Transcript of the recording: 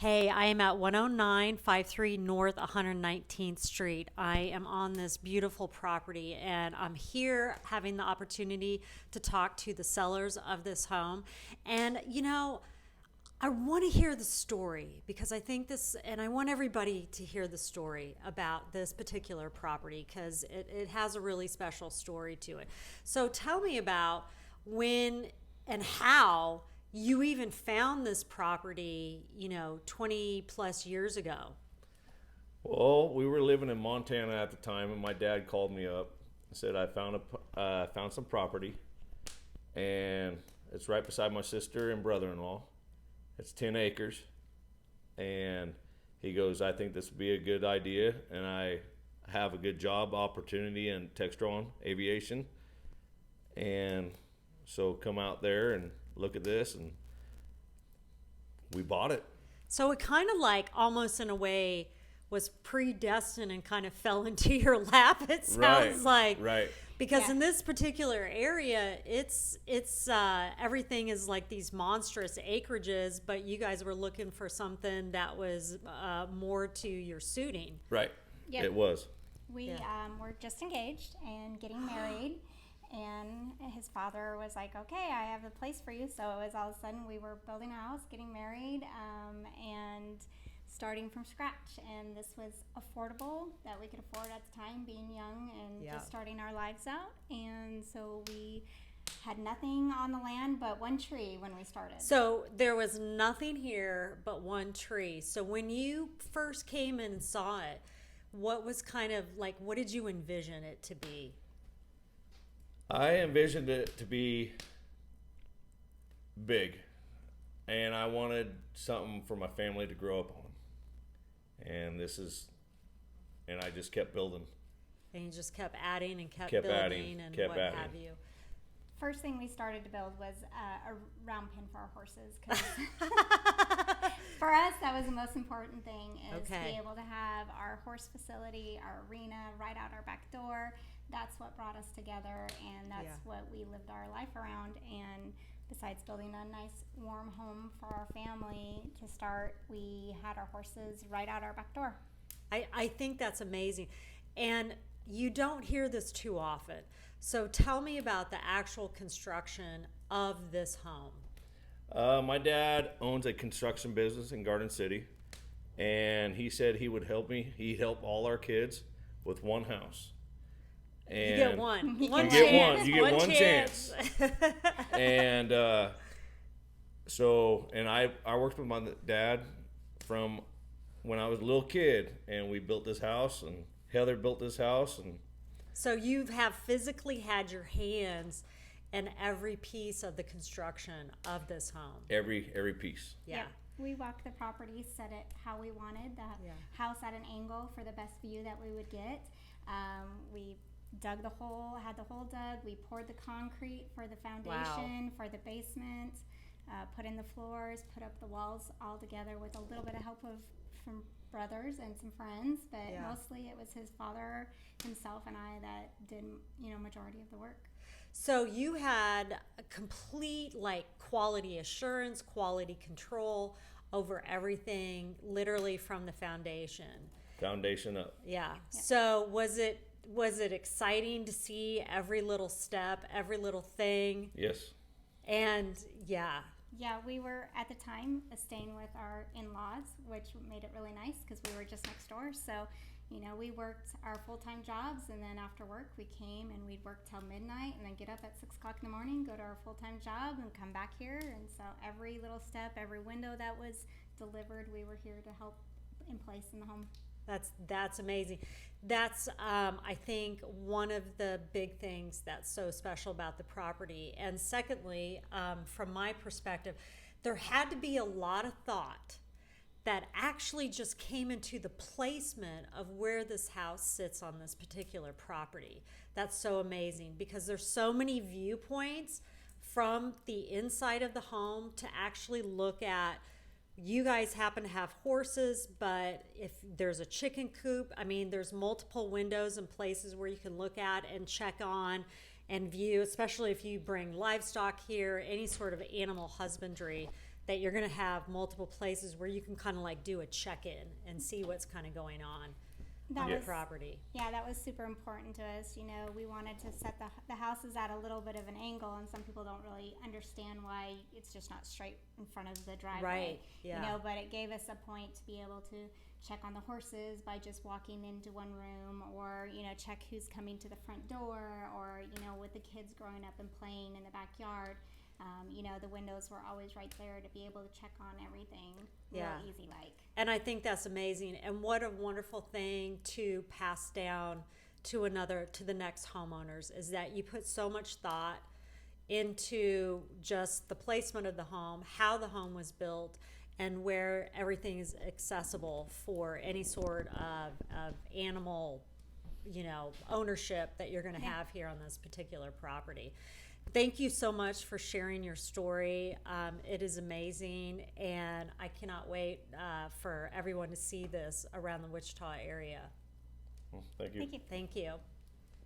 Hey, I am at 10953 North 119th Street. I am on this beautiful property and I'm here having the opportunity to talk to the sellers of this home. And, I want to hear the story because I think this, and I want everybody to hear the story about this particular property because it has a really special story to it. So tell me about when and how you even found this property, 20 plus years ago. Well, we were living in Montana at the time, and my dad called me up and said I found some property, and it's right beside my sister and brother-in-law. It's 10 acres, and he goes, I think this would be a good idea, and I have a good job opportunity in Textron Aviation, and so come out there and look at this, and we bought it. So it kind of like almost in a way was predestined and kind of fell into your lap. It sounds like right. Because in this particular area, it's everything is like these monstrous acreages, but you guys were looking for something that was more to your suiting. Right. Yep. It was. We were just engaged and getting married, and his father was like, okay, I have a place for you. So it was all of a sudden we were building a house, getting married, and starting from scratch. And this was affordable, that we could afford at the time, being young and just starting our lives out. And so we had nothing on the land but one tree when we started. So there was nothing here but one tree. So when you first came in and saw it, what was kind of like, what did you envision it to be? I envisioned it to be big, and I wanted something for my family to grow up on. And I just kept building. And you just kept adding and kept Kept building adding, and kept what adding. have you. First thing we started to build was a round pen for our horses. 'Cause for us, that was the most important thing, is to be able to have our horse facility, our arena right out our back door. That's what brought us together, and that's what we lived our life around. And besides building a nice warm home for our family to start, we had our horses right out our back door. I think that's amazing. And you don't hear this too often. So tell me about the actual construction of this home. My dad owns a construction business in Garden City, and he said he would help me. He'd help all our kids with one house. And You get one. You One get chance. one. You get one chance. And I worked with my dad from when I was a little kid, and we built this house, and Heather built this house, and So you have physically had your hands in every piece of the construction of this home. every piece. Yeah. Yep. We walked the property, set it how we wanted, the house at an angle for the best view that we would get. We dug the hole, had the hole dug. We poured the concrete for the foundation, for the basement, put in the floors, put up the walls all together with a little bit of help from brothers and some friends, but mostly it was his father, himself, and I that did, majority of the work. So you had a complete quality assurance, quality control over everything, literally from the foundation. Foundation up. Yeah. So was it exciting to see every little step, every little thing? Yes. And Yeah, we were at the time staying with our in-laws, which made it really nice because we were just next door. So, we worked our full-time jobs, and then after work we came and we'd work till midnight and then get up at 6 o'clock in the morning, go to our full-time job, and come back here. And so every little step, every window that was delivered, we were here to help in place in the home. That's amazing. That's I think one of the big things that's so special about the property. And secondly, from my perspective, there had to be a lot of thought that actually just came into the placement of where this house sits on this particular property. That's so amazing because there's so many viewpoints from the inside of the home to actually look at. You guys happen to have horses, but if there's a chicken coop, there's multiple windows and places where you can look at and check on and view, especially if you bring livestock here, any sort of animal husbandry. that you're going to have multiple places where you can kind of like do a check-in and see what's kind of going on That your was property. Yeah, that was super important to us. You know, we wanted to set the houses at a little bit of an angle, and some people don't really understand why it's just not straight in front of the driveway. Right, yeah. You know, but it gave us a point to be able to check on the horses by just walking into one room, or, you know, check who's coming to the front door, or, you know, with the kids growing up and playing in the backyard. You know, the windows were always right there to be able to check on everything real Yeah. easy like. And I think that's amazing. And what a wonderful thing to pass down to the next homeowners, is that you put so much thought into just the placement of the home, how the home was built, and where everything is accessible for any sort of animal, you know, ownership that you're going to have here on this particular property. Thank you so much for sharing your story. It is amazing, and I cannot wait for everyone to see this around the Wichita area. Well, thank you. Thank you. Thank you.